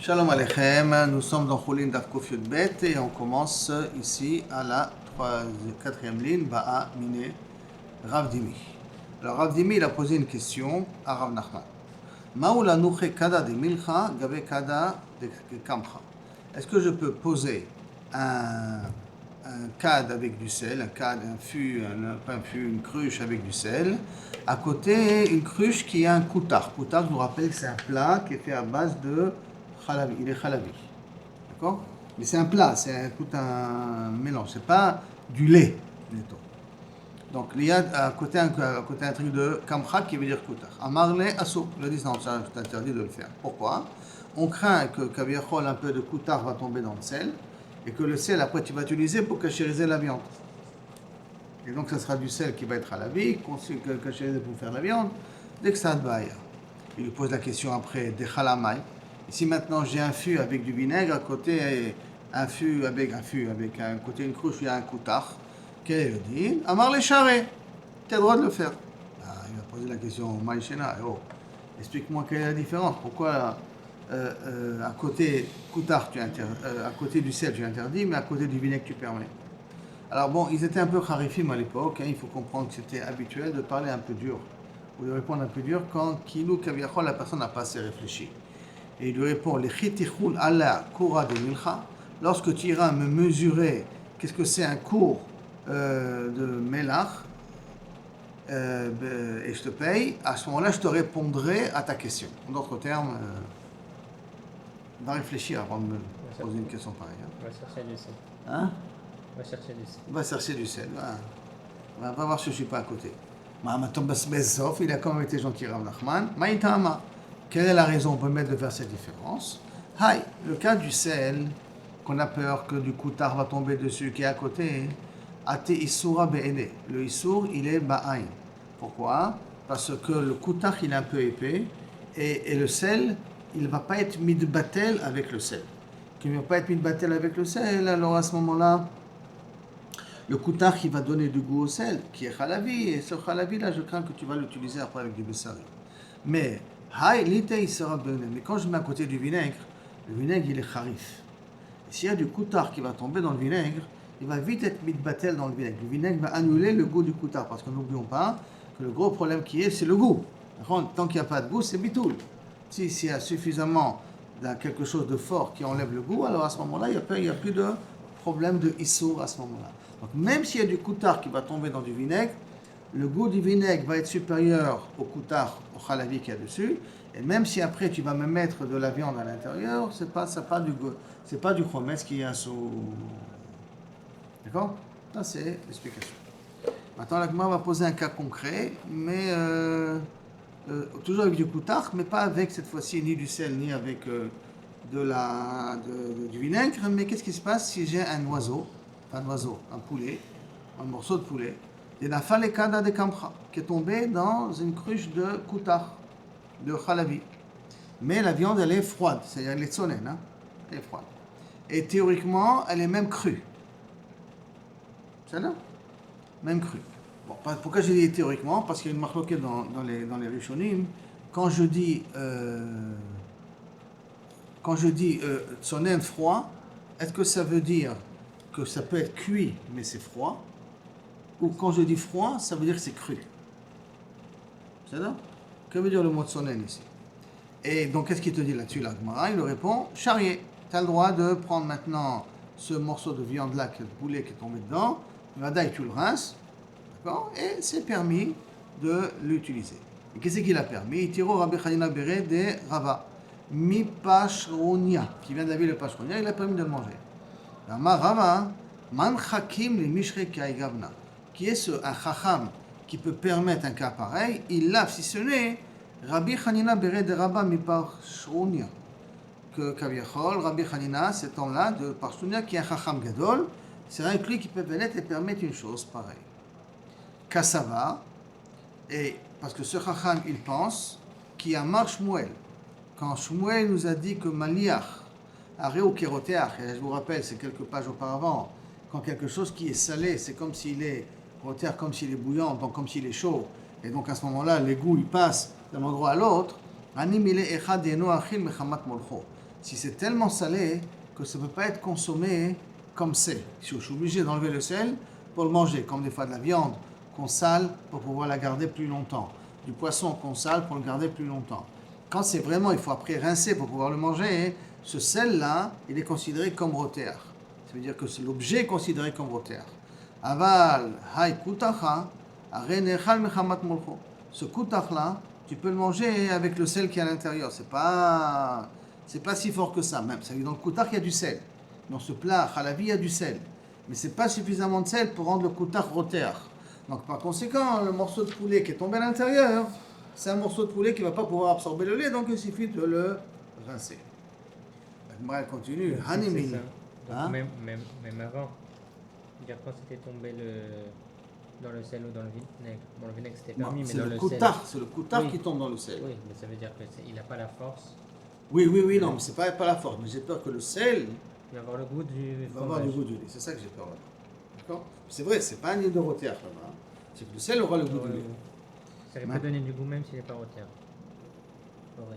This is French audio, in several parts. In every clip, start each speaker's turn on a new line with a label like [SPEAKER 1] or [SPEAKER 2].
[SPEAKER 1] Shalom Aleichem, nous sommes dans Choulin Daf Kuf Yud Bet et on commence ici à la quatrième ligne, Ba'a Mine Rav Dimi. Alors Rav Dimi il a posé une question à Rav Nachman. Ma'ula nuche kada de milcha gabe kada de kamcha. Est-ce que je peux poser un cad avec du sel, un fût, pas un fût, une cruche avec du sel, à côté une cruche qui a un koutar. Koutar, je vous rappelle que c'est un plat qui est fait à base de khalavi, il est khalavi. D'accord? Mais c'est un plat, c'est tout un mélange, c'est pas du lait, mettons. Donc il y a à côté un truc de kamcha qui veut dire koutar. Amarle asso, le dit non, ça c'est interdit de le faire. Pourquoi? On craint que kaviachol un peu de koutar va tomber dans le sel et que le sel après tu vas utiliser pour cachériser la viande. Et donc ça sera du sel qui va être à la vie, cachériser pour faire la viande, dès que ça a de baïa. Il lui pose la question après des chalamai. Ici maintenant j'ai un fût avec du vinaigre, à côté un côté une cruche, il y a un koutar. Quel est le din? Amar les charrets. Tu as le droit de le faire. Il va poser la question Maïchena. Oh, explique-moi quelle est la différence. Pourquoi à côté koutar à côté du sel tu interdis, mais à côté du vinaigre tu permets? Alors bon, ils étaient un peu kharifim à l'époque. Il faut comprendre que c'était habituel de parler un peu dur ou de répondre un peu dur quand kilou kaviachol la personne n'a pas assez réfléchi. Et il lui répond les chitichul ala kura de milcha. Lorsque tu iras me mesurer, qu'est-ce que c'est un cours de melach, et je te paye, à ce moment-là, je te répondrai à ta question. En d'autres termes, va réfléchir avant de me poser une question pareille.
[SPEAKER 2] On va chercher du sel.
[SPEAKER 1] Hein?
[SPEAKER 2] On va chercher du sel.
[SPEAKER 1] Va chercher du sel. Va voir si je ne suis pas à côté. Il a quand même été gentil, Rav Nachman. Maïtama. Quelle est la raison? On peut mettre de faire cette différence. Haï, le cas du sel, qu'on a peur que du koutar va tomber dessus, qui est à côté, ate isura be'ene. Le isur, il est ba'ain. Pourquoi? Parce que le koutar, il est un peu épais, et le sel, il ne va pas être midbatel avec le sel. Qu'il ne va pas être midbatel avec le sel, alors à ce moment-là, le koutar qui va donner du goût au sel, qui est khalavi, et ce khalavi là, je crains que tu vas l'utiliser après avec du bessari. Mais quand je mets à côté du vinaigre, le vinaigre il est kharif. S'il y a du koutar qui va tomber dans le vinaigre, il va vite être mitbatel dans le vinaigre. Le vinaigre va annuler le goût du koutar, parce que n'oublions pas que le gros problème qui est, c'est le goût. Tant qu'il n'y a pas de goût, c'est bitoul. S'il y a suffisamment de quelque chose de fort qui enlève le goût, alors à ce moment-là, il n'y a plus de problème de issour à ce moment-là. Donc même s'il y a du koutar qui va tomber dans du vinaigre, le goût du vinaigre va être supérieur au koutar, au khalavi qu'il y a dessus. Et même si après tu vas me mettre de la viande à l'intérieur, c'est pas du chometz qui est sous. D'accord? Ça c'est l'explication. Maintenant la Gemara va poser un cas concret, mais toujours avec du koutar, mais pas avec cette fois-ci ni du sel ni avec du vinaigre. Mais qu'est-ce qui se passe si j'ai un poulet, un morceau de poulet? Il y a un kada de kamcha qui est tombé dans une cruche de koutar, de khalavi. Mais la viande, elle est froide, c'est-à-dire elle est tsonen, hein? Elle est froide. Et théoriquement, elle est même crue. C'est là? Même crue. Bon, pourquoi j'ai dit théoriquement? Parce qu'il y a une marloquette dans les rishonim. Quand je dis tsonen froid, est-ce que ça veut dire que ça peut être cuit, mais c'est froid? Ou quand je dis froid, ça veut dire que c'est cru. C'est ça? Que veut dire le mot tsonen ici? Et donc, qu'est-ce qu'il te dit là-dessus, la Gemara? Il lui répond, charrier. Tu as le droit de prendre maintenant ce morceau de viande-là, le poulet qui est tombé dedans, vadaï, tu le rinces, d'accord? Et c'est permis de l'utiliser. Et qu'est-ce qu'il a permis? Tiro Rabbi Chanina Bere de Rava, mi pashronia, qui vient d'avis le pashronia, il a permis de le manger. Rama Rava, man chakim li mishre kaigavna. Qui est un chacham qui peut permettre un cas pareil? Il l'a, si ce n'est Rabbi Chanina Bere de Rabba mi pashronia. Que Kaviachol, Rabbi Chanina, cet homme-là de Parshounia, qui est un chacham gadol, c'est un lui qui peut venir et permettre une chose pareille. Kassava, et parce que ce chacham, il pense qu'il y a Mar Shmuel. Quand Shmuel nous a dit que Maliach, Areo Keroteach, et je vous rappelle, c'est quelques pages auparavant, quand quelque chose qui est salé, c'est comme s'il est roteach, comme s'il est bouillant, donc comme s'il est chaud, et donc à ce moment-là, les goûts, ils passent d'un endroit à l'autre. si c'est tellement salé que ça ne peut pas être consommé comme c'est. Je suis obligé d'enlever le sel pour le manger, comme des fois de la viande qu'on sale pour pouvoir la garder plus longtemps, du poisson qu'on sale pour le garder plus longtemps. Quand c'est vraiment, il faut après rincer pour pouvoir le manger, ce sel-là, il est considéré comme roter. Ça veut dire que c'est l'objet considéré comme roter. Aval, hay kutacha, are nechal mechamat molcho. Ce kutach-là, tu peux le manger avec le sel qui est à l'intérieur. C'est pas si fort que ça, même. Ça veut dire dans le koutach, il y a du sel. Dans ce plat, halavi, il y a du sel. Mais c'est pas suffisamment de sel pour rendre le koutach roter. Donc, par conséquent, le morceau de poulet qui est tombé à l'intérieur, c'est un morceau de poulet qui ne va pas pouvoir absorber le lait, donc il suffit de le rincer. La Gemara, elle continue.
[SPEAKER 2] Donc,
[SPEAKER 1] Hanimin.
[SPEAKER 2] c'est ça. Donc,
[SPEAKER 1] Hein?
[SPEAKER 2] même avant, dire quand c'était tombé dans le sel ou dans le vinaigre. Bon, le vinaigre c'était permis, mais
[SPEAKER 1] C'est
[SPEAKER 2] dans
[SPEAKER 1] le
[SPEAKER 2] le
[SPEAKER 1] koutach,
[SPEAKER 2] sel.
[SPEAKER 1] c'est le koutach
[SPEAKER 2] Oui.
[SPEAKER 1] qui tombe dans le sel.
[SPEAKER 2] Oui, mais ça veut dire qu'il n'a pas la force.
[SPEAKER 1] Oui, non, mais c'est pas la force. Mais j'ai peur que le sel
[SPEAKER 2] Il va avoir le goût du
[SPEAKER 1] va avoir du
[SPEAKER 2] fromage.
[SPEAKER 1] goût du lait. C'est ça que j'ai peur là. D'accord? C'est vrai, c'est pas un île de roter là-bas. Hein. C'est que le sel aura le goût du lait.
[SPEAKER 2] Ça lui peut donner du goût même s'il n'est pas roter. Ouais.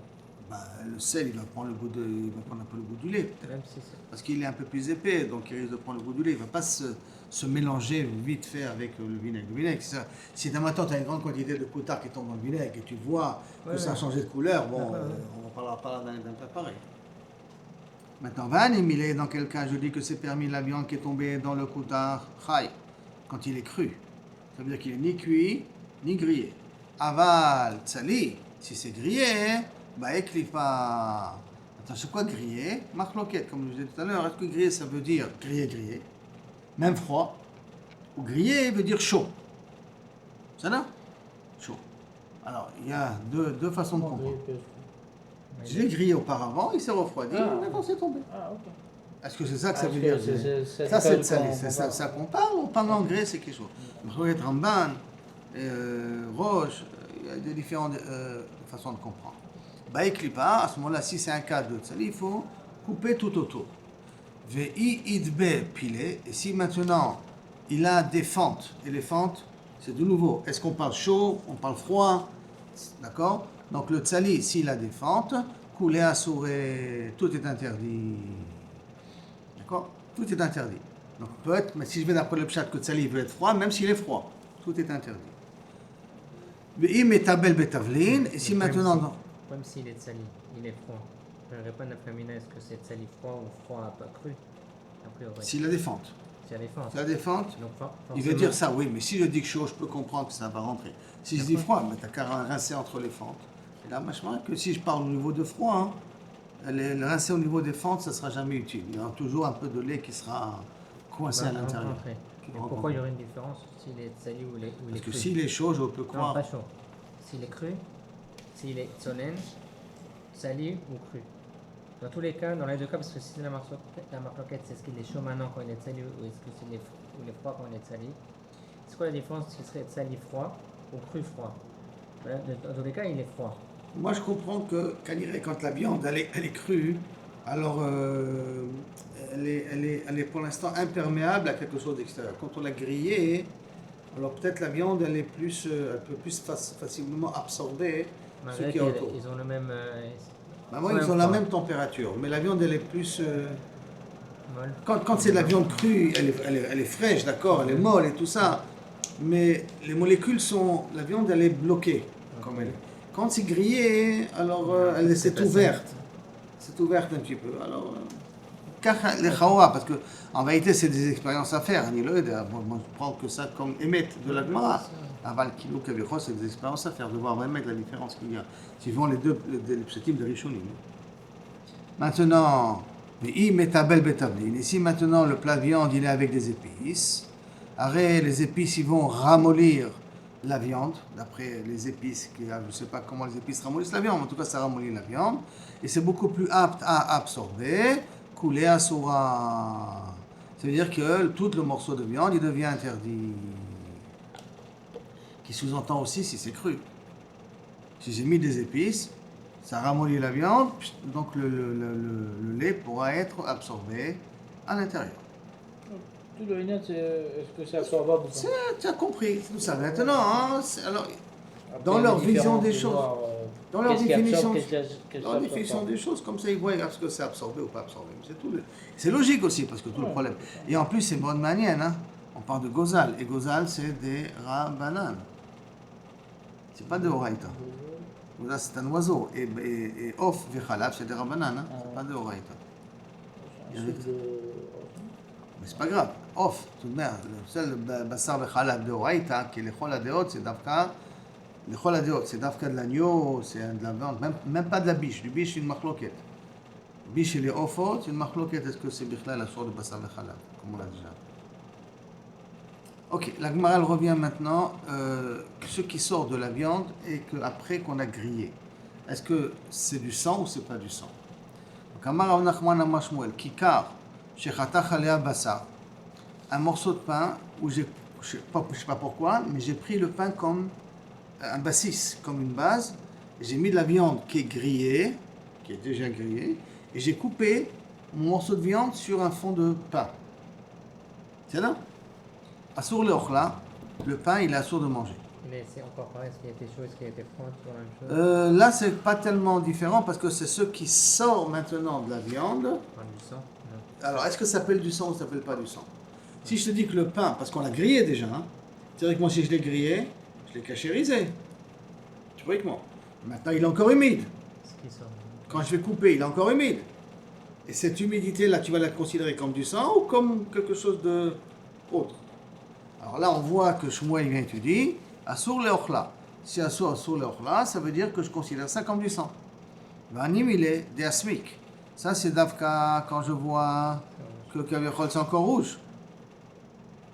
[SPEAKER 1] Bah, le sel, il va prendre un peu le goût du lait, peut-être.
[SPEAKER 2] Même si c'est.
[SPEAKER 1] Parce qu'il est un peu plus épais, donc il risque de prendre le goût du lait. Il ne va pas se mélanger vite fait avec le vinaigre. Le vinaigre, c'est ça. Si maintenant tu as une grande quantité de coutard qui tombe dans le vinaigre et tu vois que ça a changé de couleur, bon, on ne parlera pas d'un plat pareil. Maintenant, Van Emile, dans quel cas je dis que c'est permis la viande qui est tombée dans le coutard chai, quand il est cru. Ça veut dire qu'il est ni cuit, ni grillé. Aval, tsali, si c'est grillé, bah eklifa. Attends, c'est quoi grillé? Marloquette, comme je vous disais tout à l'heure. Est-ce que grillé, ça veut dire grillé, même froid, ou grillé veut dire chaud. Ça là? Chaud. Alors, il y a deux façons de comprendre. Je l'ai grillé auparavant, il s'est refroidi, maintenant c'est tombé.
[SPEAKER 3] Ah, ok.
[SPEAKER 1] Est-ce que c'est ça que ça veut dire? Ça, c'est salé. C'est ça qu'on parle, ou parle anglais, c'est quelque chose. Marloquette, Ramban, Roche, il y a des différentes façons de comprendre. Baïklipa, à ce moment-là, si c'est un cas de tsali, il faut couper tout autour. Vei idbe pilé, et si maintenant il a des fentes, et les fentes, c'est de nouveau, est-ce qu'on parle chaud, on parle froid, d'accord? Donc le tsali, s'il a des fentes, couler à souré, tout est interdit. D'accord? Tout est interdit. Donc peut-être, mais si je vais d'après le pshat que tsali veut être froid, même s'il est froid, tout est interdit. Vei metabel betavlin, et si maintenant...
[SPEAKER 2] Même s'il est sali, il est froid. Je ne pas d'afamina, est-ce que c'est sali froid ou froid pas cru? A priori.
[SPEAKER 1] S'il a des fentes.
[SPEAKER 2] S'il y a des fentes.
[SPEAKER 1] S'il a des fentes,
[SPEAKER 2] Donc,
[SPEAKER 1] il veut dire ça, oui, mais si je dis chaud, je peux comprendre que ça va rentrer. Si je dis froid, mais t'as qu'à rincer entre les fentes. Et là, machin, que si je parle au niveau de froid, le rincer au niveau des fentes, ça ne sera jamais utile. Il y aura toujours un peu de lait qui sera coincé à l'intérieur.
[SPEAKER 2] Et pourquoi il y aurait une différence s'il est sali ou il est cru?
[SPEAKER 1] Parce que s'il est chaud, je peux
[SPEAKER 2] Non,
[SPEAKER 1] croire.
[SPEAKER 2] pas chaud. S'il est cru, s'il est tsonen, sali ou cru. Dans tous les cas, dans les deux cas, parce que si c'est la marloquette, c'est ce qu'il est chaud maintenant quand il est sali ou est-ce que c'est il est froid quand il est sali. C'est quoi la différence si ce serait sali froid ou cru froid? Voilà, dans tous les cas, il est froid.
[SPEAKER 1] Moi, je comprends que quand la viande elle est crue, alors elle est pour l'instant imperméable à quelque chose d'extérieur. Quand on l'a grillée, alors peut-être la viande elle peut plus facilement absorber ce
[SPEAKER 2] Malgré
[SPEAKER 1] qui est autour.
[SPEAKER 2] qu'ils ont le même.
[SPEAKER 1] Moi, ils ont la même température, mais la viande elle est plus.
[SPEAKER 2] Molle.
[SPEAKER 1] Quand c'est de la viande crue, elle est fraîche, d'accord, elle est molle et tout ça, mais les molécules la viande elle est bloquée comme elle est. Quand c'est grillé, alors c'est ouverte. C'est ouverte un petit peu. Alors, les chawa, parce que en vérité, c'est des expériences à faire. Moi, je prends que ça comme émettre de la Gemara. Aval Kilou Kavichos, c'est des expériences à faire, de voir vraiment la différence qu'il y a, suivant les pshatim de Rishonim. Maintenant, ici maintenant le plat de viande, il est avec des épices. Arrête, les épices, ils vont ramollir la viande, d'après les épices, je ne sais pas comment les épices ramollissent la viande, en tout cas ça ramollit la viande, et c'est beaucoup plus apte à absorber, couler à soura. Ça veut dire que tout le morceau de viande, il devient interdit. Qui sous-entend aussi si c'est cru. Si j'ai mis des épices, ça ramollit la viande, donc le lait pourra être absorbé à l'intérieur.
[SPEAKER 3] Tout le vignoble, est-ce que c'est absorbable ou pas?
[SPEAKER 1] Tu as compris, tout ça. Maintenant, alors,
[SPEAKER 3] Après,
[SPEAKER 1] dans
[SPEAKER 3] il y a
[SPEAKER 1] leur
[SPEAKER 3] des
[SPEAKER 1] vision
[SPEAKER 3] différents
[SPEAKER 1] des choses.
[SPEAKER 3] pouvoirs,
[SPEAKER 1] Dans leur
[SPEAKER 3] Qu'est-ce qui
[SPEAKER 1] définition,
[SPEAKER 3] absorbe, qu'est-ce
[SPEAKER 1] dans la définition des choses, comme ça, ils voient est-ce que c'est absorbé ou pas absorbé. C'est tout. C'est logique aussi, parce que tout le problème. Et en plus, c'est bonne manière, hein. On parle de Gozal. Et Gozal, c'est des Rabbanan. C'est pas de Horaïta. Gozal, c'est un oiseau. Et Off, Vechalab, c'est des Rabbanan. Hein. C'est pas de Horaïta. Mais c'est pas grave. Off, tout de même. Le seul Bassar Vechalab de Horaïta, qui est les Chol Adeot, c'est Dafka. Les Chol Adeot, c'est Dafka de l'agneau, c'est de la viande, même pas de la biche. Du biche, c'est une machloquette. Biche et les Offot, c'est une machloquette. Est-ce que c'est Bichlal la sorte de Bassar Vechalab, comme on l'a déjà. Ok, la Gemara elle revient maintenant, ce qui sort de la viande et qu'après qu'on a grillé. Est-ce que c'est du sang ou c'est pas du sang? Donc, Amar Rav Nachman Amar Shmuel, Kikar, Shechatach Alea Bassar, un morceau de pain où je sais pas pourquoi, mais j'ai pris le pain comme un bassis, comme une base, et j'ai mis de la viande qui est grillée, qui est déjà grillée, et j'ai coupé mon morceau de viande sur un fond de pain. C'est là? Assour le ochla, le pain, il est assour de manger.
[SPEAKER 2] Mais c'est encore pareil, est-ce qu'il était chaud, est-ce qu'il était froid, toujours la même chose?
[SPEAKER 1] Là, c'est pas tellement différent parce que c'est ce qui sort maintenant de la viande.
[SPEAKER 2] Du sang? Non.
[SPEAKER 1] Alors, est-ce que ça s'appelle du sang ou ça s'appelle pas du sang? Si je te dis que le pain, parce qu'on l'a grillé déjà, hein, théoriquement, si je l'ai grillé, je l'ai cachérisé. Théoriquement. Maintenant, il est encore humide.
[SPEAKER 2] Ce qui sort.
[SPEAKER 1] Quand je vais couper, il est encore humide. Et cette humidité-là, tu vas la considérer comme du sang ou comme quelque chose d'autre? Alors là, on voit que Shmuel vient étudier Assour le ochla. Si Assour le ochla, ça veut dire que je considère ça comme du sang. Vanim, il est des asmik. Ça, c'est Davka quand je vois que le kavichol, c'est encore rouge.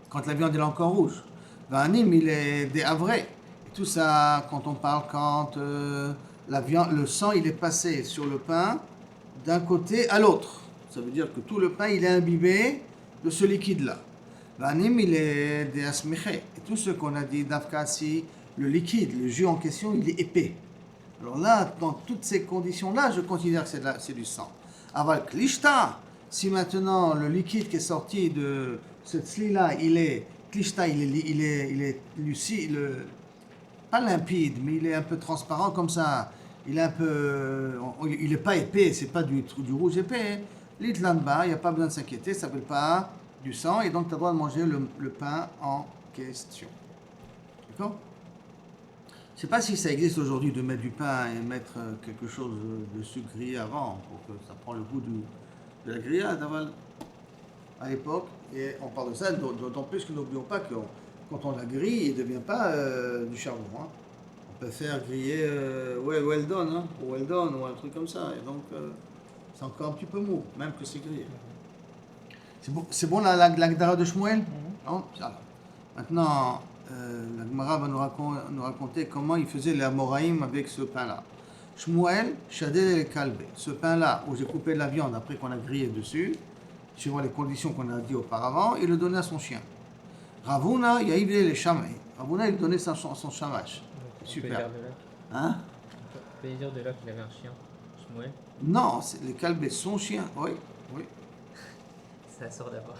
[SPEAKER 1] Quand la viande est encore rouge. Vanim, il est des avrés. Et tout ça, quand on parle, quand la viande, le sang, il est passé sur le pain d'un côté à l'autre. Ça veut dire que tout le pain, il est imbibé de ce liquide-là. Vanim, il est des asmiché. Et tout ce qu'on a dit, Davka, si le liquide, le jus en question, il est épais. Alors là, dans toutes ces conditions-là, je considère que c'est du sang. Aval klishta, si maintenant le liquide qui est sorti de cette sli-là, il est klishta, il est lucide, pas limpide, mais il est un peu transparent comme ça. Il est un peu, il n'est pas épais, c'est pas du rouge épais. L'itlanba, il n'y a pas besoin de s'inquiéter, ça ne s'appelle pas du sang, et donc tu as le droit de manger le pain en question. D'accord? Je ne sais pas si ça existe aujourd'hui de mettre du pain et mettre quelque chose de sucre grillé avant, pour que ça prend le goût de la grillade à l'époque. Et on parle de ça, d'autant plus que n'oublions pas que quand on la grille, il ne devient pas du charbon. Hein. On peut faire griller well done, hein, ou well done, ou un truc comme ça. Et donc, c'est encore un petit peu mou, même que c'est grillé. C'est bon la Gdara de Shmuel? Non? Maintenant, la Gemara va nous raconter comment il faisait les Amoraïm avec ce pain-là. Shmuel, Shadel et Kalbe. Ce pain-là, où j'ai coupé de la viande après qu'on a grillé dessus, suivant les conditions qu'on a dit auparavant, il le donnait à son chien. Ravuna, il a élevé les chamais. Ravuna, il donnait son chamash. Super. Hein?
[SPEAKER 2] On peut dire de là qu'il avait un chien, Shmuel.
[SPEAKER 1] Non, les Kalbe, son chien. Oui, oui.
[SPEAKER 2] Ça sort d'abord.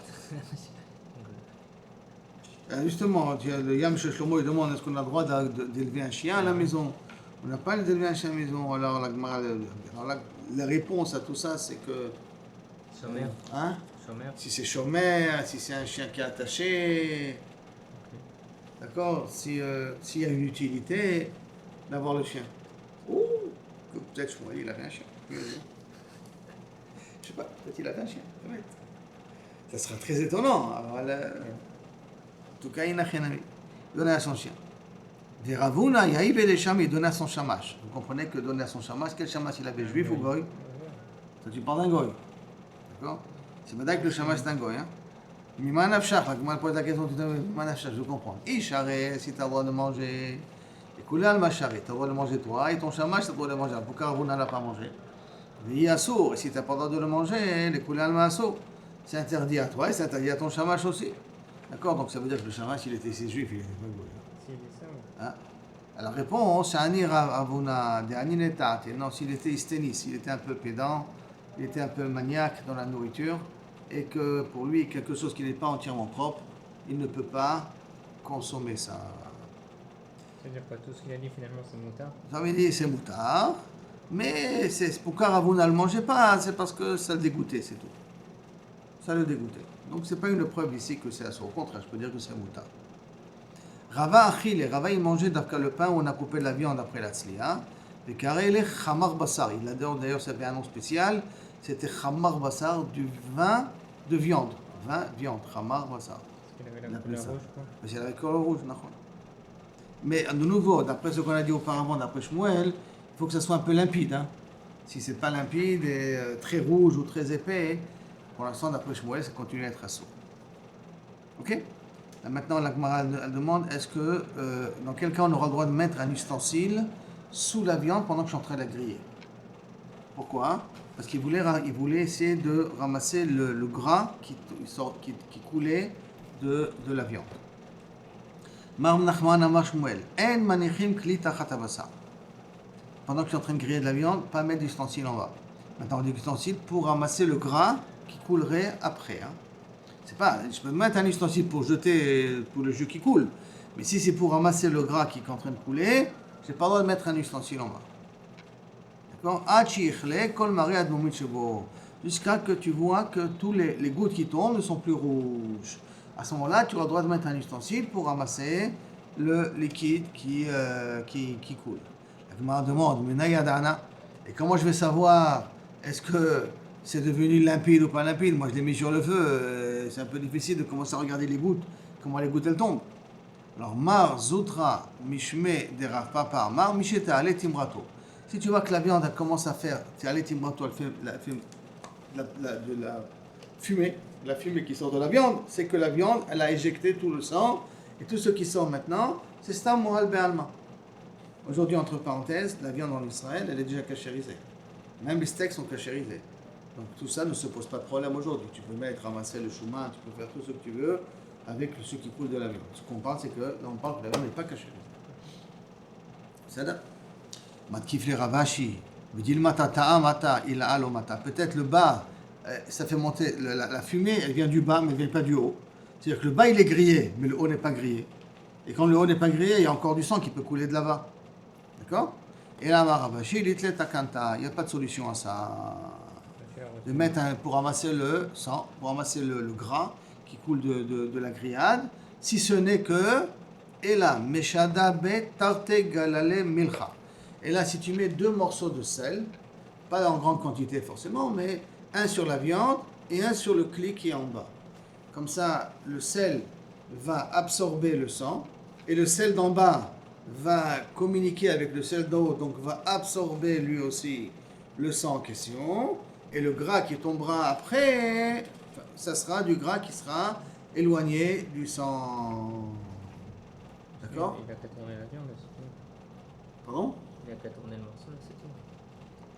[SPEAKER 1] Justement, le Yam Shlomo il demande est-ce qu'on a le droit d'élever un chien à la maison? On n'a pas le droit d'élever un chien à la maison. Alors la réponse à tout ça, c'est que.
[SPEAKER 2] Chômeur.
[SPEAKER 1] Hein?
[SPEAKER 2] Chômeur.
[SPEAKER 1] Si c'est chômeur, si c'est un chien qui est attaché. D'accord? S'il y a une utilité d'avoir le chien. Ou peut-être moi, il avait un chien. Je sais pas, peut-être il avait un chien. Ça sera très étonnant. Alors, en tout cas, il n'a rien à donner à son chien. Des Ravuna, Yaïb et les Cham, il donnait à son chamash. Vous comprenez que donner à son chamash, quel chamash il avait, juif ou goy? Ça, tu parles d'un goy. D'accord? C'est pas que le chamash c'est un goy. Hein? Mais manafshach, la Gemara pose la question, tu dis, manafshach, je comprends. Ishare, si tu as le droit de manger. Et Koulal machare, tu as le droit de manger toi, et ton chamash, tu as le droit de manger. Pourquoi Ravuna n'a pas mangé? Mais Yassou, si tu n'as pas le droit de le manger, les Koulal massou. C'est interdit à toi et c'est interdit à ton chamash aussi. D'accord? Donc ça veut dire que le chamash, il était juif, il était pas goy.
[SPEAKER 2] S'il dit ça, oui.
[SPEAKER 1] Hein? Alors réponse, c'est Ani Ravuna, de Aninetat. Non, s'il était isténis, s'il était un peu pédant, il était un peu maniaque dans la nourriture, et que pour lui, quelque chose qui n'est pas entièrement propre, il ne peut pas consommer ça.
[SPEAKER 2] C'est-à-dire quoi, tout ce qu'il a dit finalement c'est moutard.
[SPEAKER 1] Ça veut dire c'est moutard, mais c'est pourquoi Ravuna ne le mangeait pas, c'est parce que ça le dégoûtait, c'est tout. Ça le dégoûtait. Donc c'est pas une preuve ici que c'est assourd. Au contraire, je peux dire que c'est moutard. Rava achil, et Rava il mangeait d'après le pain où on a coupé de la viande après la tzliya. Et carré les chamar basar. Il a d'ailleurs, ça avait un nom spécial. C'était chamar basar, du vin de viande. Vin, viande, chamar basar.
[SPEAKER 2] Parce qu'il avait
[SPEAKER 1] Il
[SPEAKER 2] la
[SPEAKER 1] appelait
[SPEAKER 2] couleur
[SPEAKER 1] ça.
[SPEAKER 2] rouge quoi.
[SPEAKER 1] Parce qu'il avait couleur rouge, d'accord. Mais de nouveau, d'après ce qu'on a dit auparavant, d'après Shmuel, il faut que ça soit un peu limpide. Hein. Si c'est pas limpide et très rouge ou très épais, pour l'instant, d'après Shmuel, ça continue à être assaut. Ok? Là, maintenant, la Gemara elle demande est-ce que, dans quel cas on aura le droit de mettre un ustensile sous la viande pendant que je suis en train de la griller? Pourquoi? Parce qu'il voulait essayer de ramasser le gras qui coulait de la viande. Marm Nachman Amar Shmuel. En manichim kli tachat habasar. Pendant que je suis en train de griller de la viande, pas mettre d'ustensile en bas. Maintenant, on dit ustensile pour ramasser le gras qui coulerait après. Hein. C'est pas, je peux mettre un ustensile pour jeter tout le jus qui coule. Mais si c'est pour ramasser le gras qui est en train de couler, j'ai pas le droit de mettre un ustensile en bas. D'accord? Jusqu'à que tu vois que tous les gouttes qui tombent ne sont plus rouges. À ce moment-là, tu as le droit de mettre un ustensile pour ramasser le liquide qui coule. La Gemara demande, mais Nayadana, et comment je vais savoir est-ce que c'est devenu limpide ou pas limpide? Moi, je l'ai mis sur le feu, c'est un peu difficile de commencer à regarder les gouttes, comment les gouttes elles tombent. Alors, Mar Zutra Mishme Derav Papa, Mar Misheta Ale Timrato. Si tu vois que la viande elle commence à faire, c'est Ale Timrato, elle fait de la fumée. La fumée qui sort de la viande, c'est que la viande, elle a éjecté tout le sang, et tout ce qui sort maintenant, c'est Stam Moral Be'alma. Aujourd'hui, entre parenthèses, la viande en Israël, elle est déjà cachérisée. Même les steaks sont cachérisés. Donc tout ça ne se pose pas de problème aujourd'hui. Tu peux mettre, ramasser le chouman, tu peux faire tout ce que tu veux avec ce qui coule de la viande. Ce qu'on parle, c'est que là, on parle que la viande n'est pas cachérisée. C'est ça. Matkifle Ravashi, Vidilmata Ta'amata, il alomata. Peut-être le bas, ça fait monter, la fumée, elle vient du bas, mais elle ne vient pas du haut. C'est-à-dire que le bas, il est grillé, mais le haut n'est pas grillé. Et quand le haut n'est pas grillé, il y a encore du sang qui peut couler de là-bas. D'accord? Et là, Ravashi, il n'y a pas de solution à ça. De mettre pour ramasser le sang, pour ramasser le gras qui coule de la grillade, si ce n'est que, et là, Meshada be tarte galale milcha. Et là, si tu mets 2 morceaux de sel, pas en grande quantité forcément, mais un sur la viande et un sur le cli qui est en bas. Comme ça, le sel va absorber le sang et le sel d'en bas va communiquer avec le sel d'en haut, donc va absorber lui aussi le sang en question. Et le gras qui tombera après, ça sera du gras qui sera éloigné du sang. D'accord?
[SPEAKER 2] Il a qu'à tourner la viande, c'est tout.
[SPEAKER 1] Pardon?
[SPEAKER 2] Il a qu'à tourner le morceau, c'est tout.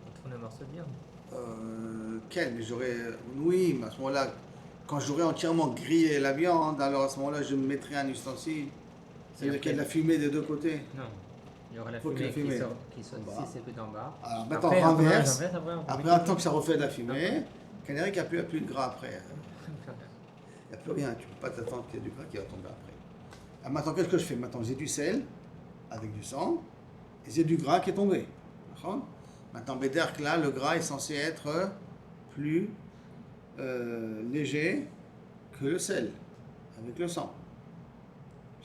[SPEAKER 2] Il a tourné le morceau de viande.
[SPEAKER 1] Mais j'aurais. Oui, mais à ce moment-là, quand j'aurais entièrement grillé la viande, alors à ce moment-là, je me mettrais un ustensile. C'est-à-dire qu'il y a de la fumée des deux côtés.
[SPEAKER 2] Non. Il y aura la
[SPEAKER 1] Faut que
[SPEAKER 2] fumée,
[SPEAKER 1] la fumée
[SPEAKER 2] qui sort si c'est que d'en bas.
[SPEAKER 1] Alors maintenant,
[SPEAKER 2] Après,
[SPEAKER 1] on renverse.
[SPEAKER 2] Après,
[SPEAKER 1] Attends que ça refait de la fumée. Canary qu'il n'y a plus de gras après. Il n'y a plus rien. Tu ne peux pas t'attendre qu'il y ait du gras qui va tomber après. Alors maintenant, qu'est-ce que je fais? Maintenant, j'ai du sel avec du sang et j'ai du gras qui est tombé. D'accord? Maintenant, Béderk, là, le gras est censé être plus léger que le sel avec le sang.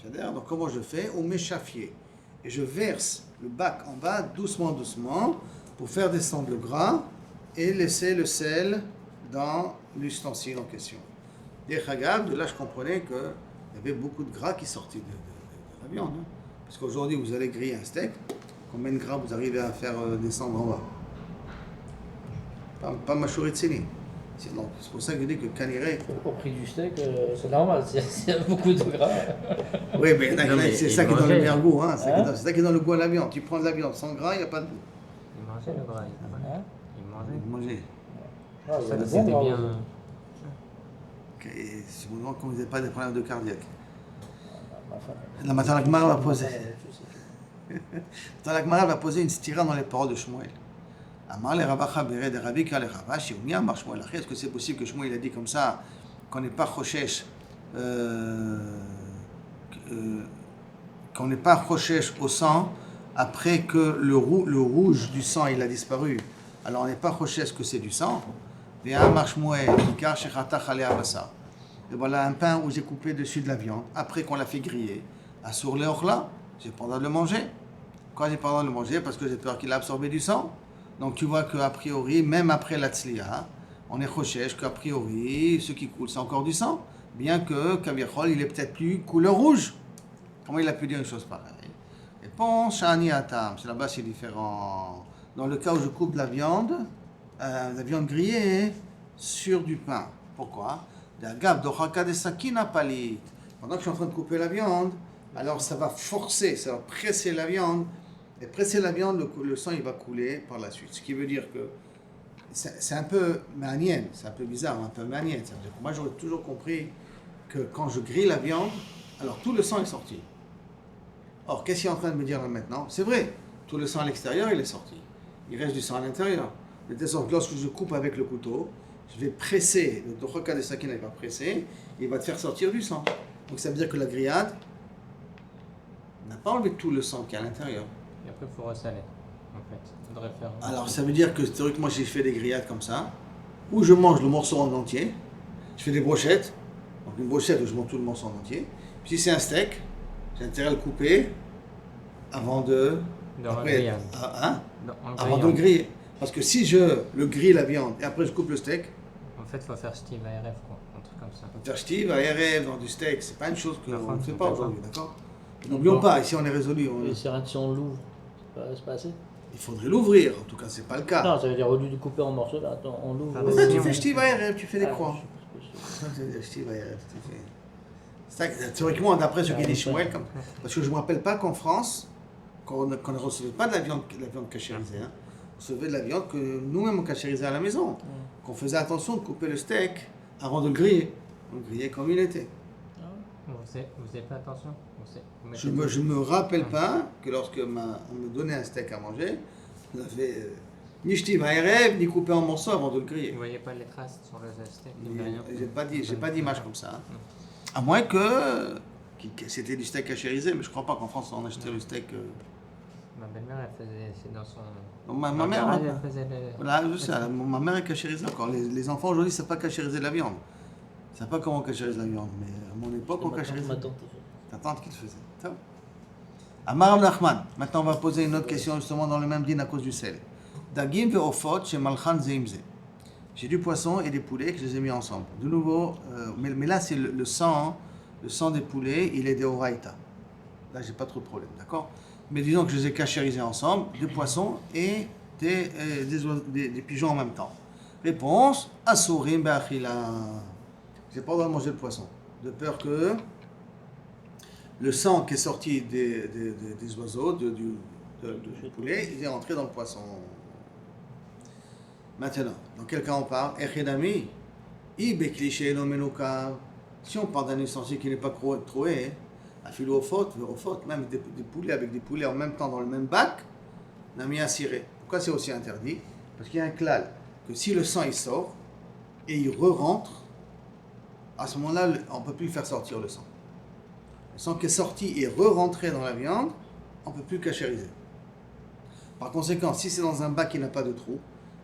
[SPEAKER 1] C'est-à-dire, donc comment je fais? On m'échaffier. Et je verse le bac en bas doucement, doucement pour faire descendre le gras et laisser le sel dans l'ustensile en question. Et de là, je comprenais qu'il y avait beaucoup de gras qui sortaient de la viande. Hein. Parce qu'aujourd'hui, vous allez griller un steak, combien de gras vous arrivez à faire descendre en bas? Pas ma chouritini. C'est pour ça que je dis que caniré.
[SPEAKER 3] Au prix du steak, c'est normal, s'il y a beaucoup de gras.
[SPEAKER 1] Oui, mais c'est ça qui est dans le meilleur goût. Hein. C'est ça qui est dans le goût à la viande. Tu prends de la viande sans gras, il n'y a pas de goût.
[SPEAKER 2] Il mangeait le gras, il mangeait.
[SPEAKER 3] Ah,
[SPEAKER 2] Ça,
[SPEAKER 3] bon,
[SPEAKER 2] c'était bien.
[SPEAKER 1] C'est vous demande qu'on n'ait pas des problèmes de cardiaque. La matin, la Gemara va poser une stira dans les paroles de Shmuel. Est-ce que c'est possible que Shmuel a dit comme ça, qu'on n'est pas choshesh, qu'on n'est pas rochèche au sang après que le rouge du sang il a disparu. Alors on n'est pas rochèche que c'est du sang. Et voilà un pain où j'ai coupé dessus de la viande après qu'on l'a fait griller. Assour le là, j'ai pas le droit de le manger. Pourquoi j'ai pas le droit de le manger? Parce que j'ai peur qu'il a absorbé du sang. Donc tu vois qu'a priori, même après la tzliya, on est rochèche qu'a priori, ce qui coule c'est encore du sang. Bien que Kaviachol, il est peut-être plus couleur rouge. Comment il a pu dire une chose pareille? Et bon, Shani Atam, c'est là-bas c'est différent. Dans le cas où je coupe de la viande grillée sur du pain. Pourquoi? Pendant que je suis en train de couper la viande, alors ça va forcer, ça va presser la viande. Et presser la viande, le sang il va couler par la suite. Ce qui veut dire que c'est un peu manienne, c'est un peu bizarre, un peu manienne. Ça veut dire que moi j'aurais toujours compris que quand je grille la viande, alors tout le sang est sorti. Or, qu'est-ce qu'il est en train de me dire là maintenant? C'est vrai, tout le sang à l'extérieur il est sorti. Il reste du sang à l'intérieur. De telle sorte que lorsque je coupe avec le couteau, je vais presser, le dochoka de sakina il va presser, et il va te faire sortir du sang. Donc ça veut dire que la grillade n'a pas enlevé tout le sang qui est à l'intérieur.
[SPEAKER 2] Et après, il faut ressaler, en fait. Il faudrait faire...
[SPEAKER 1] Alors ça veut dire que théoriquement j'ai fait des grillades comme ça, où je mange le morceau en entier, je fais des brochettes, donc une brochette où je mange tout le morceau en entier. Puis si c'est un steak, j'ai intérêt à le couper avant de... avant de le griller. Parce que si je le grille la viande et après je coupe le steak...
[SPEAKER 2] En fait, il faut faire stiv ARF, quoi, un truc comme ça.
[SPEAKER 1] Faire stiv ARF dans du steak, c'est pas une chose qu'on ne fait pas aujourd'hui, d'accord? N'oublions pas, ici on est résolu.
[SPEAKER 3] Et si on l'ouvre, c'est pas assez?
[SPEAKER 1] Il faudrait l'ouvrir, en tout cas c'est pas le cas.
[SPEAKER 3] Non, ça veut dire au lieu de couper en morceaux, là, on l'ouvre.
[SPEAKER 1] Tu fais stiv ARF, tu fais des croix. Stiv ARF, tu fais... Théoriquement, d'après ce qu'il dit Shmuel, parce que je ne me rappelle pas qu'en France, qu'on ne recevait pas de la viande cachérisée, hein. On recevait de la viande que nous-mêmes on cachérisait à la maison, qu'on faisait attention de couper le steak avant de le griller. On le grillait comme il était.
[SPEAKER 2] Vous n'avez pas attention?
[SPEAKER 1] Je me rappelle pas que lorsque on me donnait un steak à manger, on avait ni jeté ni coupé en morceaux avant de le griller.
[SPEAKER 2] Vous ne voyez pas les traces sur le steak?
[SPEAKER 1] J'ai pas d'image comme ça. Hein. À moins que c'était du steak cachérisé, mais je crois pas qu'en France on achetait le steak.
[SPEAKER 2] Ma belle-mère, elle faisait, c'est dans son...
[SPEAKER 1] Non, ma mère,
[SPEAKER 2] elle faisait
[SPEAKER 1] voilà, je sais, ma mère est cachérisée encore. Les enfants aujourd'hui ne savent pas cachériser la viande. Ils ne savent pas comment on cachérise la viande, mais à mon époque on cachérisait. Ta tante qui le faisait. Amar Nachman. Maintenant on va poser une autre question justement dans le même dîner à cause du sel. Dagim ve'ofot chez Malchan zeimze. J'ai du poisson et des poulets que je les ai mis ensemble. De nouveau, mais là c'est le sang des poulets, il est des oraïta. Là j'ai pas trop de problème, d'accord? Mais disons que je les ai cachérisés ensemble, des poissons et des pigeons en même temps. Réponse, Asurim be'achila. J'ai pas le droit de manger le poisson, de peur que le sang qui est sorti des oiseaux, du poulet, il est rentré dans le poisson. Maintenant, dans quel cas on parle? Echidami, ibekliché no menuka. Si on parle d'un ustensile qui n'est pas troué, afilo au faute, même des poulets avec des poulets en même temps dans le même bac, on a mis à cirer. Pourquoi c'est aussi interdit? Parce qu'il y a un klal, que si le sang il sort et il re-rentre, à ce moment-là, on ne peut plus faire sortir le sang. Le sang qui est sorti et re-rentré dans la viande, on ne peut plus le cachériser. Par conséquent, si c'est dans un bac qui n'a pas de trou,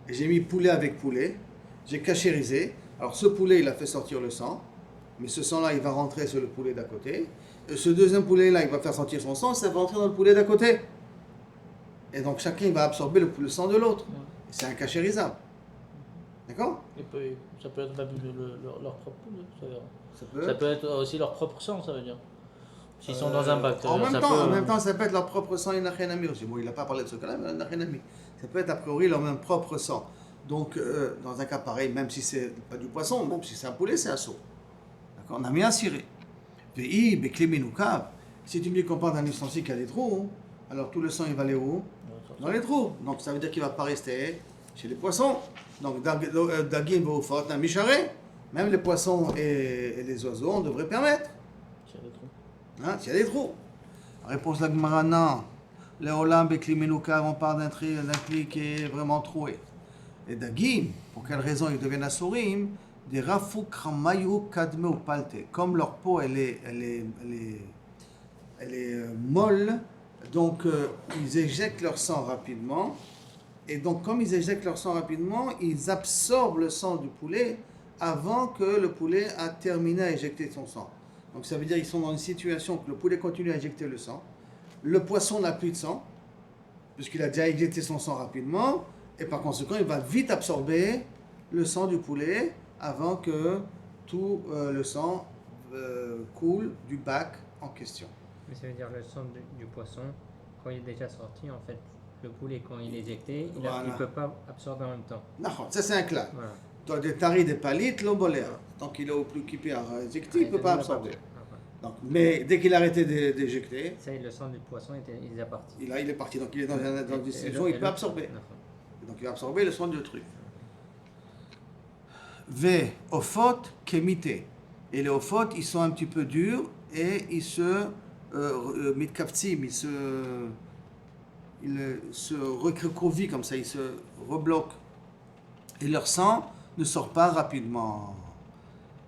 [SPEAKER 1] et j'ai mis poulet avec poulet, j'ai cachérisé, alors ce poulet il a fait sortir le sang, mais ce sang-là il va rentrer sur le poulet d'à côté, et ce deuxième poulet-là il va faire sortir son sang, ça va rentrer dans le poulet d'à côté. Et donc chacun va absorber le sang de l'autre. Et c'est un cachérisable. D'accord?
[SPEAKER 3] Ça peut être même leur propre poulet, ça peut être aussi leur propre sang, ça veut dire. S'ils sont dans un bac.
[SPEAKER 1] En même temps, ça peut être leur propre sang inachénami aussi. Bon, il n'a pas parlé de ce cas-là, mais inachénami. Ça peut être a priori leur même propre sang. Donc, dans un cas pareil, même si c'est pas du poisson, même si c'est un poulet, c'est un seau. D'accord? On a mis un ciré. Si tu me dis qu'on parle d'un ustensile qui a des trous, alors tout le sang il va aller où? Dans les trous. Donc ça veut dire qu'il ne va pas rester chez les poissons. Donc, dagim ve'ofot na misharé. Même les poissons et les oiseaux, on devrait permettre.
[SPEAKER 3] S'il y a des trous.
[SPEAKER 1] Hein, s'il y a des trous. Réponse de la Gemara, non. Les olam bekli menukav, on parle d'un cli qui est vraiment troué. Et dagim, pour quelle raison ils deviennent asurim? Des rafuk ramayu kadme ou palte. Comme leur peau, elle est elle est molle, donc ils éjectent leur sang rapidement. Et donc, comme ils éjectent leur sang rapidement, ils absorbent le sang du poulet avant que le poulet a terminé à éjecter son sang. Donc, ça veut dire qu'ils sont dans une situation que le poulet continue à éjecter le sang. Le poisson n'a plus de sang, puisqu'il a déjà éjecté son sang rapidement. Et par conséquent, il va vite absorber le sang du poulet avant que tout le sang coule du bac en question.
[SPEAKER 2] Mais ça veut dire le sang du poisson, quand il est déjà sorti, en fait, le poulet, quand il est éjecté, il ne peut pas absorber en même temps.
[SPEAKER 1] Non, ça c'est un clair.
[SPEAKER 2] Voilà.
[SPEAKER 1] Dans des taris des palites, l'ombolère. Tant qu'il est au plus occupé à éjecter, il ne peut pas absorber. Donc, mais dès qu'il a arrêté d'éjecter,
[SPEAKER 2] ça y est, le sang du poisson il est parti.
[SPEAKER 1] Il est parti, donc il est dans une situation, il peut absorber. Donc il va absorber le sang du truc. V, ofot, kémité. Et les ofot, ils sont un petit peu durs et ils se mitkaftim, ils se recroquevillent comme ça, ils se rebloquent. Et leur sang ne sort pas rapidement.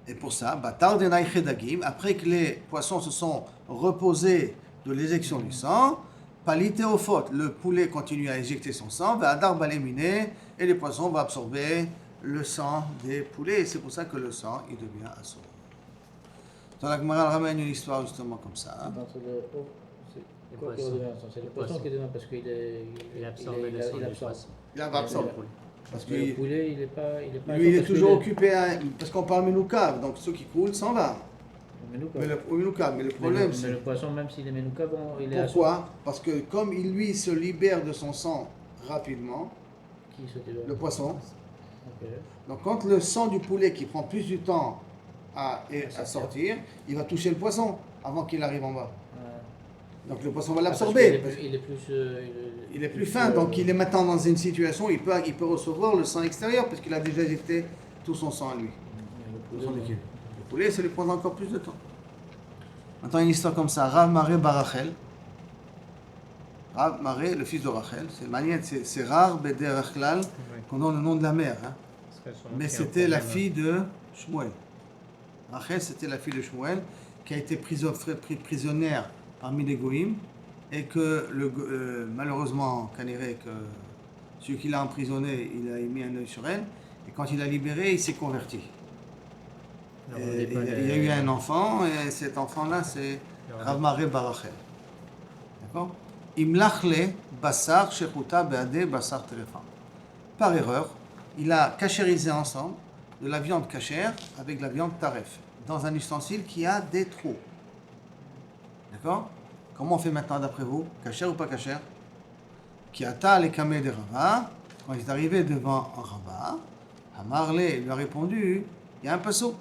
[SPEAKER 1] Et pour ça, après que les poissons se sont reposés de l'éjection du sang, palitéophot, le poulet continue à éjecter son sang, va adar baléminé, et les poissons vont absorber le sang des poulets. Et c'est pour ça que le sang, il devient assourd. Dans la Gemara, elle ramène une histoire justement comme ça.
[SPEAKER 3] C'est quoi qui redevient? C'est le poisson qui devient parce qu'il
[SPEAKER 2] a absorbé le sang du poisson.
[SPEAKER 1] Il va absorber.
[SPEAKER 3] Parce que le poulet, il est pas.
[SPEAKER 1] Lui, il est toujours occupé, parce qu'on parle Menoukav, donc ceux qui coulent s'en va. Mais le problème, c'est.
[SPEAKER 3] Mais le poisson, même s'il est Menoukav, il est.
[SPEAKER 1] Pourquoi? Parce que comme il lui se libère de son sang rapidement,
[SPEAKER 3] qui se libère?
[SPEAKER 1] Le poisson.
[SPEAKER 3] Okay.
[SPEAKER 1] Donc quand le sang du poulet qui prend plus du temps à sortir, il va toucher le poisson avant qu'il arrive en bas. Donc le poisson va l'absorber. Il est plus fin, donc il est maintenant dans une situation où il peut recevoir le sang extérieur parce qu'il a déjà éjecté tout son sang à lui. Le poulet, ça lui prend encore plus de temps. Maintenant une histoire comme ça, Rav Maré Barachel. Rav Maré, le fils de Rachel, c'est rare, Beder Achlal, qu'on donne le nom de la mère. Hein. Mais c'était la fille de Shmuel. Rachel, c'était la fille de Shmuel qui a été prisonnière parmi les Goïms, et que malheureusement, Kaniré, que celui qui l'a emprisonné, il a mis un œil sur elle, et quand il l'a libéré, il s'est converti. Il y a eu un enfant, et cet enfant-là, c'est Rav Maré Barachel. D'accord? Imlachle Bassar Shechuta Beade Bassar Terefa. Par erreur, il a cachérisé ensemble de la viande cachère avec la viande taref, dans un ustensile qui a des trous. D'accord? Comment on fait maintenant d'après vous? Cachère ou pas cachère? Qui ata les kamé de Rava, quand il est arrivé devant Rava, Hamarle lui a répondu, il y a un pasuk,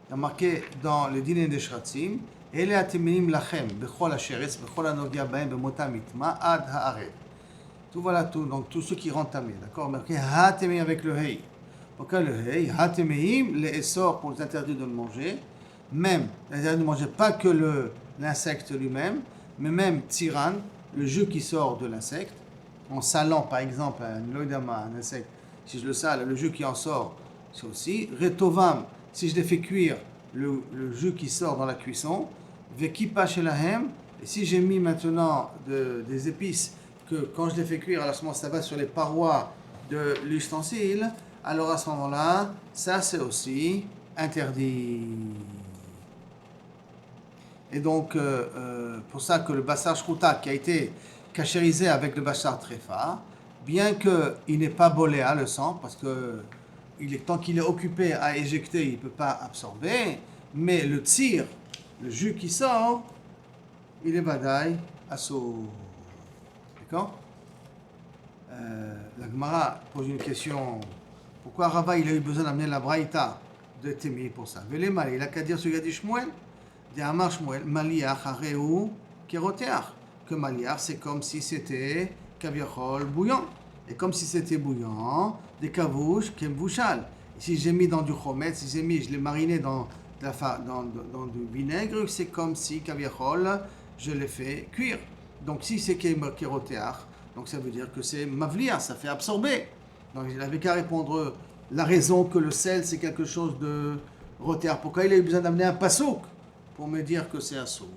[SPEAKER 1] il a marqué dans le dîner des Shratzim, Ele ateminim lachem, bechol hasheretz, bechol anogia baem, bemotam itma, ad haaret. Tout voilà tout, donc tous ceux qui rentrent tamé, d'accord? Marqué hatemim avec le hei. Pourquoi le hei? Hatemim, les essors pour les interdire de le manger, même, l'interdit de manger pas que l'insecte lui-même, mais même tiran, le jus qui sort de l'insecte, en salant par exemple un insecte, si je le sale, le jus qui en sort, c'est aussi. Retovam, si je les fais cuire, le jus qui sort dans la cuisson. Vekipa shelahem, et si j'ai mis maintenant des épices, que quand je les fais cuire, alors à ce moment ça va sur les parois de l'ustensile, alors à ce moment-là, ça c'est aussi interdit. Et donc, pour ça que le bassar shruta qui a été cachérisé avec le bassar trefa, bien qu'il n'est pas boléa le sang, parce que tant qu'il est occupé à éjecter, il ne peut pas absorber, mais le tir, le jus qui sort, il est badaï assour. D'accord? La Gemara pose une question. Pourquoi Rava il a eu besoin d'amener la braïta de Témi pour ça? Vélémal, il a qu'à dire ce qu'a dit Shmuel. D'Amar Shmuel, Maliach Hareu Keroteach. Que Maliach, c'est comme si c'était kaviachol bouillant. Et comme si c'était bouillant, des kavouches kemvouchal. Si j'ai mis dans du chomet, je l'ai mariné dans du vinaigre, c'est comme si kaviachol, je l'ai fait cuire. Donc si c'est keroteach, donc ça veut dire que c'est mavlia, ça fait absorber. Donc il avait qu'à répondre la raison que le sel c'est quelque chose de roteach. Pourquoi il a eu besoin d'amener un pasouk pour me dire que c'est assour?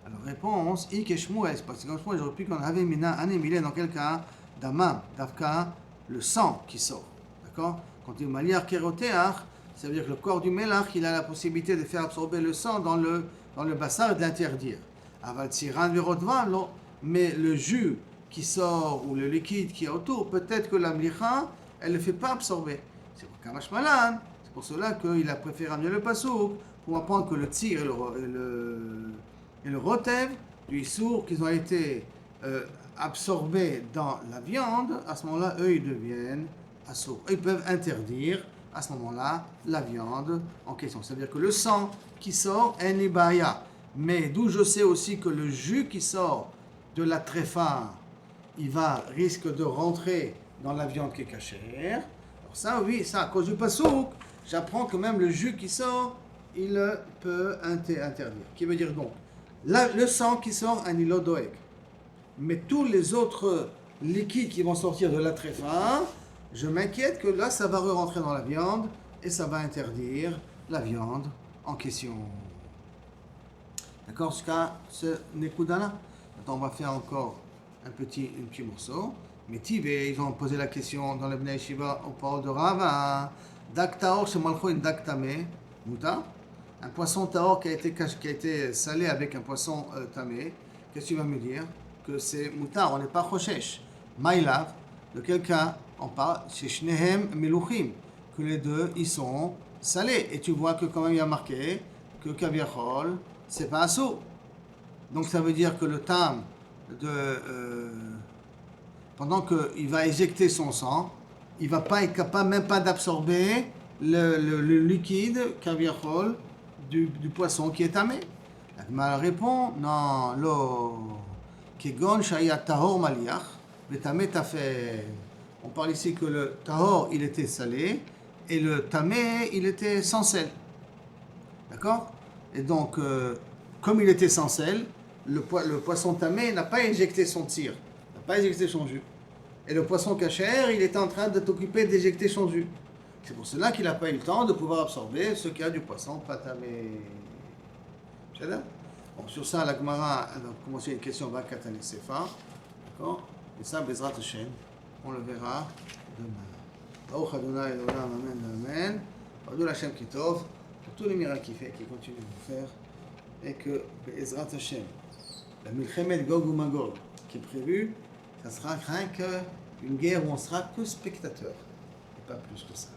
[SPEAKER 1] Alors réponse, ik et Shmuel, parce que comme Shmuel, j'aurais pu qu'on avait mina anémilé dans quel cas Damam, Davka, le sang qui sort. D'accord? Quand il dit Maliar Keroteach, ça veut dire que le corps du Melach, il a la possibilité de faire absorber le sang dans le bassar et de l'interdire. Aval Tsiran Virotvan, mais le jus qui sort ou le liquide qui est autour, peut-être que la mlicha, elle ne le fait pas absorber. C'est pour Kamash Malan, c'est pour cela qu'il a préféré amener le pasouk pour apprendre que le tir et le rotev du issour, qu'ils ont été absorbés dans la viande, à ce moment-là, eux, ils deviennent assourds. Ils peuvent interdire, à ce moment-là, la viande en question. C'est-à-dire que le sang qui sort est nibaya. Mais d'où je sais aussi que le jus qui sort de la tréfa, il risque de rentrer dans la viande qui est cachère. Alors ça, oui, ça, à cause du pasouk, j'apprends que même le jus qui sort, il peut interdire. Qui veut dire donc, le sang qui sort, un ilodoek. Mais tous les autres liquides qui vont sortir de la tréfa, je m'inquiète que là, ça va rentrer dans la viande et ça va interdire la viande en question. D'accord, jusqu'à ce Nekudana. Maintenant, on va faire encore un petit morceau. Mais Tibé, ils ont posé la question dans le Bnei Yeshiva aux paroles de Rava. Dak taor shemalcho in dak tamé, muta. Un poisson taor qui a été salé avec un poisson tamé. Qu'est-ce que tu vas me dire? Que c'est mutar, on n'est pas choshesh. Maïlav, de quel cas on parle? Chez Shnehem Meluchim, que les deux, ils sont salés. Et tu vois que quand même il y a marqué que Kaviachol, c'est pas assaut. Donc ça veut dire que le tam, pendant qu'il va éjecter son sang, il va pas être capable même pas d'absorber le liquide Kaviachol du poisson qui est tamé. La Gemara répond, non, lo kegon shaya tahor maliach, le tamé tafel. On parle ici que le tahor, il était salé, et le tamé, il était sans sel. D'accord? Et donc, comme il était sans sel, le poisson tamé n'a pas éjecté son tir, n'a pas éjecté son jus. Et le poisson cachère, il était en train de t'occuper d'éjecter son jus. C'est pour cela qu'il n'a pas eu le temps de pouvoir absorber ce qu'il y a du poisson pas tamé. C'est là? Bon, sur ça, la Gemara a commencé une question va Katane Sefa. D'accord? Et ça, Bezrat Hashem, on le verra demain. Baruch Adonai Elolam, Amen, Amen. Badou Hashem Kitov, pour tous les miracles qu'il fait, qu'il continue de faire, et que Bezrat Hashem, la Milchemet Gog ou Magog, qui est prévue, ça sera rien qu'une guerre où on sera que spectateur, et pas plus que ça.